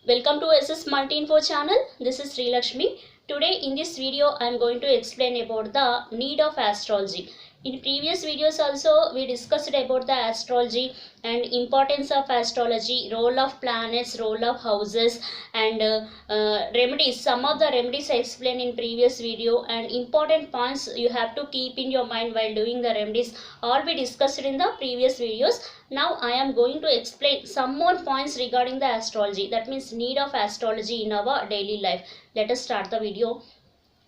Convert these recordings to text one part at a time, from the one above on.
Welcome to SS Multi Info channel. This is Sri Lakshmi. Today in this video I am going to explain about the need of astrology. In previous videos also we discussed about the astrology and importance of astrology, role of planets, role of houses, and remedies. Some of the remedies I explained in previous video, and important points you have to keep in your mind while doing the remedies all we discussed in the previous videos. Now I am going to explain some more points regarding the astrology, that means need of astrology in our daily life. Let us start the video.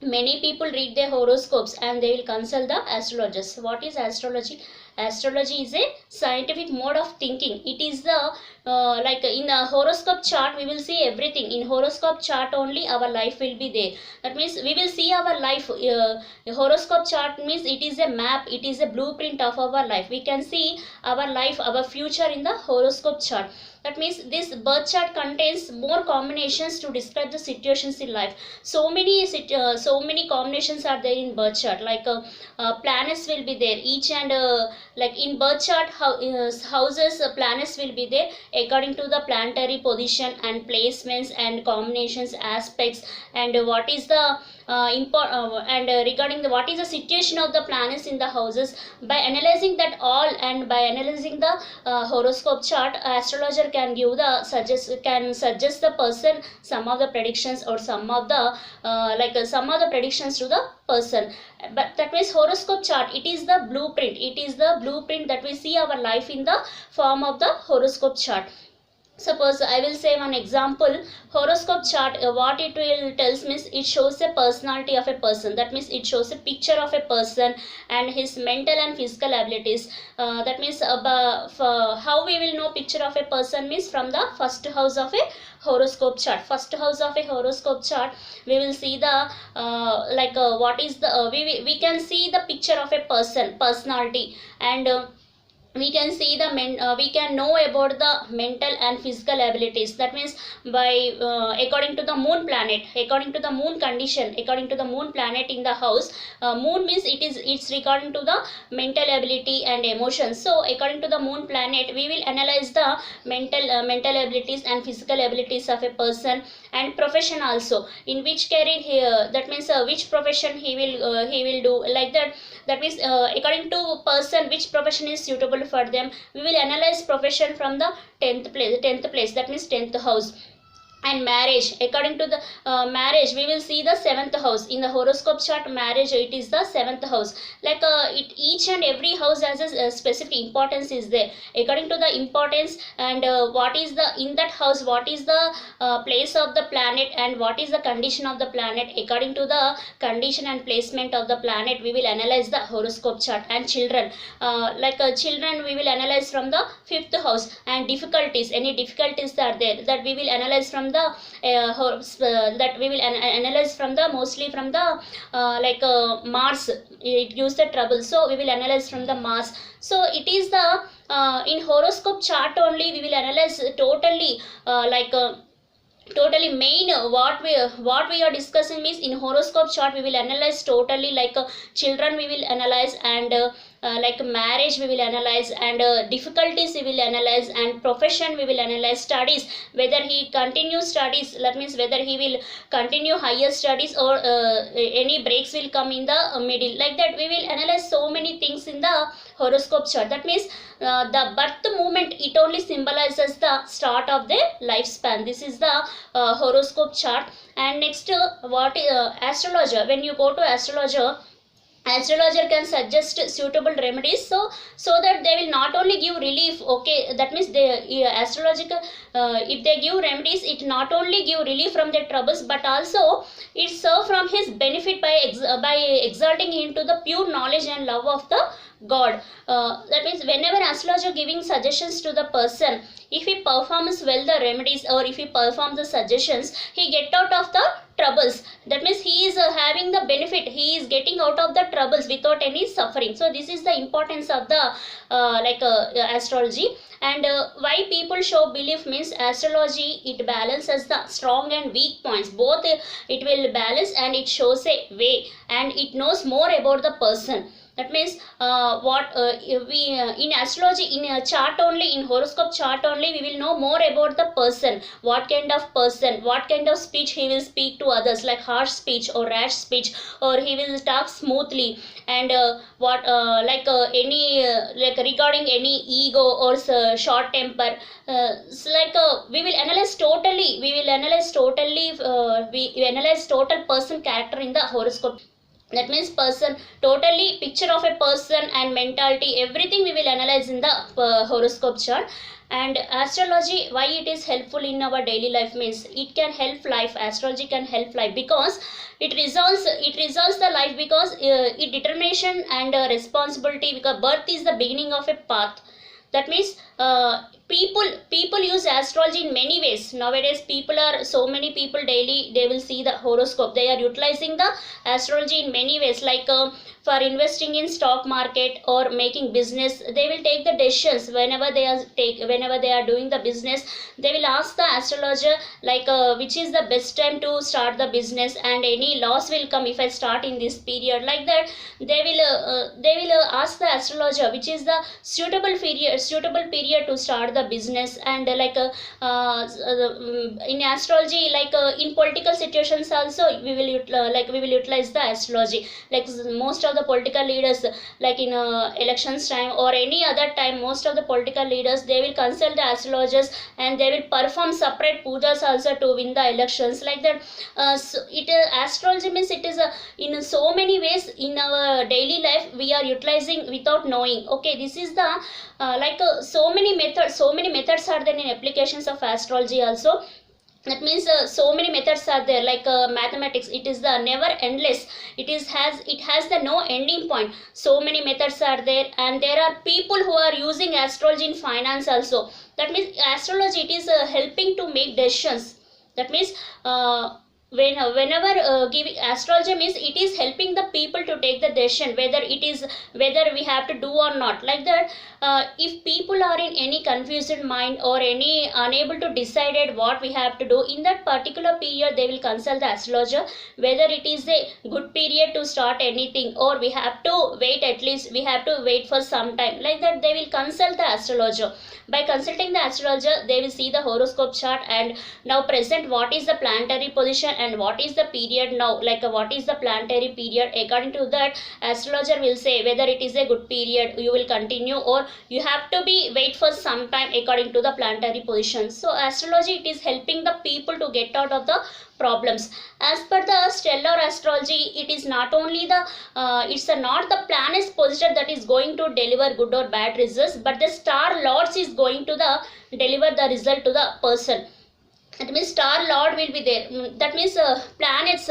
Many people read their horoscopes and they will consult the astrologers. What is astrology? Astrology is a scientific mode of thinking. It is the like in a horoscope chart we will see everything. In horoscope chart only our life will be there. That means we will see our life. Horoscope chart means it is a map, it is a blueprint of our life. We can see our life, our future in the horoscope chart. That means this birth chart contains more combinations to describe the situations in life. So many combinations are there in birth chart. Like planets will be there. Each and like in birth chart houses, planets will be there according to the planetary position and placements and combinations, aspects, and what is the regarding the what is the situation of the planets in the houses. By analyzing that all and by analyzing the horoscope chart, astrologer can give the suggest the person some of the predictions or some of the predictions to the person. But that means horoscope chart, it is the blueprint. It is the blueprint that we see our life in the form of the horoscope chart. Suppose I will say one example. Horoscope chart, what it will tells means it shows a personality of a person. That means it shows a picture of a person and his mental and physical abilities. That means how we will know picture of a person means from the first house of a horoscope chart. First house of a horoscope chart, we will see the what is the we can see the picture of a personality, and we can see the we can know about the mental and physical abilities. That means by according to the moon planet, according to the moon condition, according to the moon planet in the house, moon means it's regarding to the mental ability and emotions. So according to the moon planet we will analyze the mental abilities and physical abilities of a person, and profession also, in which career here, that means which profession he will do, like that. That means according to person which profession is suitable for them, we will analyze profession from the 10th place, that means 10th house. And marriage, according to the marriage we will see the 7th house. In the horoscope chart, marriage, it is the 7th house. Like each and every house has a specific importance is there. According to the importance and what is the in that house, what is the place of the planet and what is the condition of the planet, according to the condition and placement of the planet we will analyze the horoscope chart. And children, children we will analyze from the 5th house. And difficulties, any difficulties are there, that we will analyze from the that we will analyze from the mostly from the Mars. It gives the trouble, so we will analyze from the Mars. So it is the in horoscope chart only we will analyze totally totally main what we are discussing means in horoscope chart we will analyze totally, like children we will analyze, and like marriage we will analyze, and difficulties we will analyze, and profession we will analyze, studies, whether he continues studies, that means whether he will continue higher studies or any breaks will come in the middle, like that. We will analyze so many things in the horoscope chart. That means the birth moment, it only symbolizes the start of their lifespan. This is the horoscope chart. And next what astrologer, when you go to astrologer can suggest suitable remedies, so that they will not only give relief. Okay, that means they astrological if they give remedies, it not only give relief from their troubles, but also it serve from his benefit by exalting him to the pure knowledge and love of the God. That means whenever astrologer giving suggestions to the person, if he performs well the remedies or if he performs the suggestions, he get out of the troubles. That means he is having the benefit, he is getting out of the troubles without any suffering. So this is the importance of the astrology. And why people show belief means astrology, it balances the strong and weak points. Both it will balance, and it shows a way, and it knows more about the person. That means we in astrology, in a chart only, in horoscope chart only, we will know more about the person, what kind of person, what kind of speech he will speak to others, like harsh speech or rash speech, or he will talk smoothly, and what like any like regarding any ego or short temper. We will analyze totally, we analyze total person character in the horoscope. That means person, totally picture of a person and mentality, everything we will analyze in the horoscope chart. And astrology, why it is helpful in our daily life means it can help life. Astrology can help life because it resolves the life, because it determination and responsibility, because birth is the beginning of a path. That means people use astrology in many ways nowadays. So many people daily they will see the horoscope, they are utilizing the astrology in many ways, like for investing in stock market or making business. They will take the decisions whenever they are doing the business. They will ask the astrologer, like which is the best time to start the business, and any loss will come if I start in this period, like that. They will ask the astrologer which is the suitable period to start the business. And in astrology, in political situations also, we will utilize the astrology. Like most of the political leaders, like in elections time or any other time, most of the political leaders, they will consult the astrologers, and they will perform separate pujas also to win the elections, like that. Astrology means it is in so many ways in our daily life we are utilizing without knowing. Okay, this is the so many methods are there in applications of astrology also. That means so many methods are there, like mathematics, it is the never endless, it has the no ending point. So many methods are there, and there are people who are using astrology in finance also. That means astrology, it is helping to make decisions. That means whenever giving astrology means it is helping the people to take the decision, whether we have to do or not, like that. If people are in any confused mind or any unable to decide what we have to do in that particular period, they will consult the astrologer whether it is a good period to start anything, or we have to wait, at least we have to wait for some time, like that. They will consult the astrologer. By consulting the astrologer, they will see the horoscope chart, and now present what is the planetary position and what is the period now, like what is the planetary period. According to that, astrologer will say whether it is a good period, you will continue, or you have to be wait for some time according to the planetary position. So astrology, it is helping the people to get out of the problems. As per the stellar astrology, it is not only the not the planet's position that is going to deliver good or bad results, but the star lords is going to the deliver the result to the person. That means star lord will be there. That means planets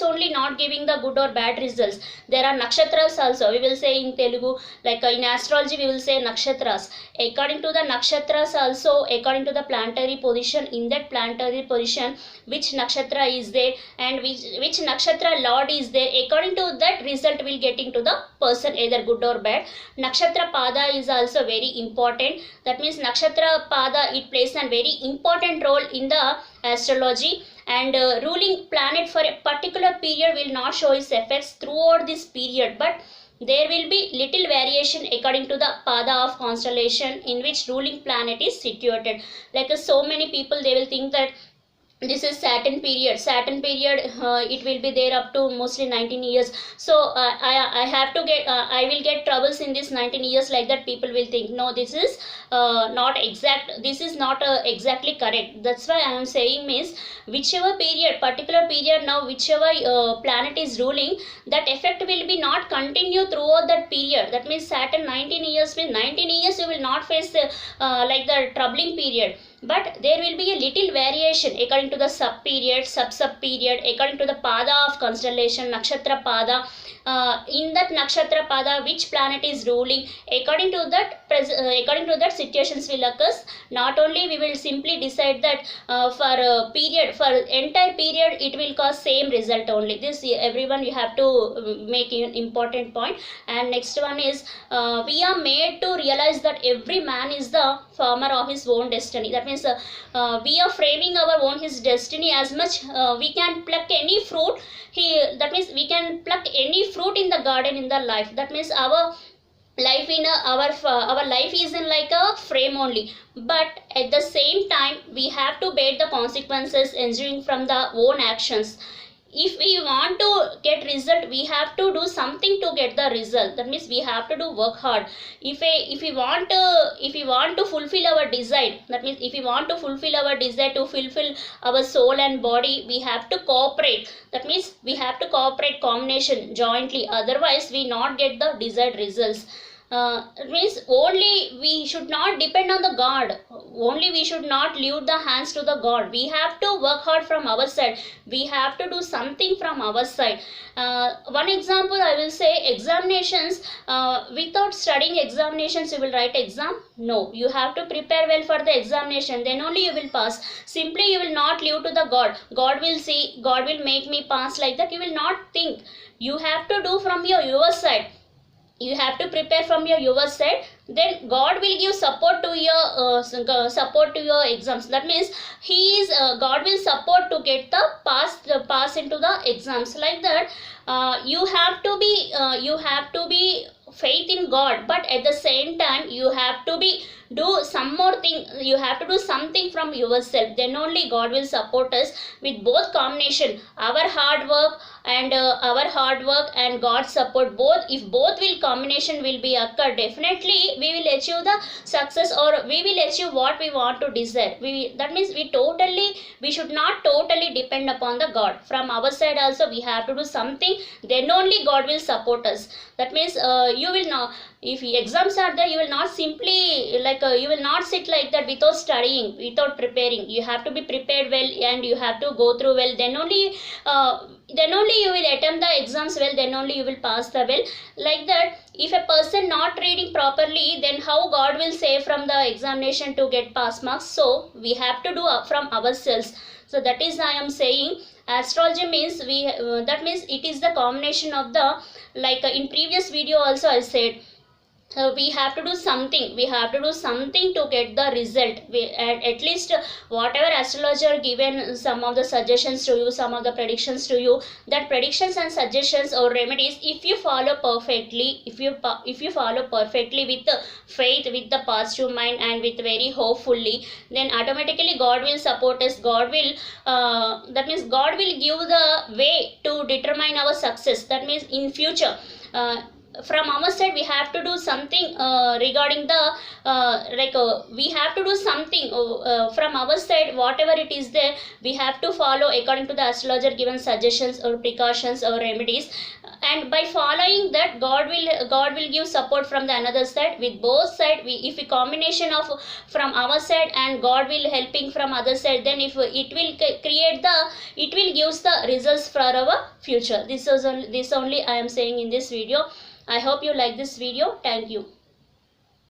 only not giving the good or bad results. There are nakshatras also, we will say in Telugu, like in astrology we will say nakshatras. According to the nakshatras also, according to the planetary position, in that planetary position which nakshatra is there and which nakshatra lord is there, according to that result will getting to the person, either good or bad. Nakshatra pada is also very important. That means nakshatra pada, it plays a very important role in the astrology, and ruling planet for a particular period will not show its effects throughout this period, but there will be little variation according to the pada of constellation in which ruling planet is situated. Like so many people, they will think that this is Saturn period. It will be there up to mostly 19 years. So I have to get I will get troubles in this 19 years, like that. People will think, no, this is not exact, this is not exactly correct. That's why I am saying means whichever period, particular period, now whichever planet is ruling, that effect will be not continue throughout that period. That means Saturn 19 years means 19 years you will not face like the troubling period, but there will be a little variation according to the sub period, sub period, according to the pada of constellation, nakshatra pada. In that nakshatra pada, which planet is ruling, according to that situations will occur. Not only we will simply decide that for entire period it will cause same result only. This everyone you have to make an important point. And next one is we are made to realize that every man is the farmer of his own destiny. That means means we are framing our own his destiny as much. We can pluck any fruit. That means we can pluck any fruit in the garden in the life. That means our life in our life is in like a frame only, but at the same time we have to bear the consequences ensuing from the own actions. If we want to get result, we have to do something to get the result. That means we have to do work hard. If we want to fulfill our desire, that means if we want to fulfill our desire, to fulfill our soul and body, we have to cooperate. That means we have to cooperate, combination jointly, otherwise we not get the desired results. It means only we should not depend on the God. Only we should not leave the hands to the God. We have to work hard from our side. We have to do something from our side. One example I will say, examinations. Without studying examinations, you will write exam? No. You have to prepare well for the examination. Then only you will pass. Simply you will not leave to the God. God will see. God will make me pass, like that. You will not think. You have to do from your side. You have to prepare from your side, then God will give support to your exams. That means God will support to get the pass into the exams, like that. You have to be faith in God, but at the same time you have to be do some more thing. You have to do something from yourself, then only God will support us with both combination, our hard work and God's support. Both, if both will combination will be occur, definitely we will achieve the success, or we will achieve what we want to desire. That means we should not totally depend upon the God. From our side also we have to do something, then only God will support us. That means you will not, if exams are there, you will not simply you will not sit like that without studying, without preparing. You have to be prepared well and you have to go through well, then only you will attempt the exams well, then only you will pass the well, like that. If a person not reading properly, then how God will say from the examination to get pass marks? So we have to do from ourselves. So that is I am saying astrology means that means it is the combination of the, in previous video also I said, we have to do something. We have to do something to get the result. At least whatever astrologer given some of the suggestions to you, some of the predictions to you, that predictions and suggestions or remedies, if you follow perfectly, if you follow perfectly with the faith, with the positive mind and with very hopefully, then automatically God will support us. God will that means God will give the way to determine our success. That means in future, from our side we have to do something regarding the we have to do something from our side. Whatever it is there, we have to follow according to the astrologer given suggestions or precautions or remedies, and by following that, God will give support from the another side. With both side, if a combination of from our side and God will helping from other side, then if it will gives the results for our future. This only I am saying in this video. I hope you like this video. Thank you.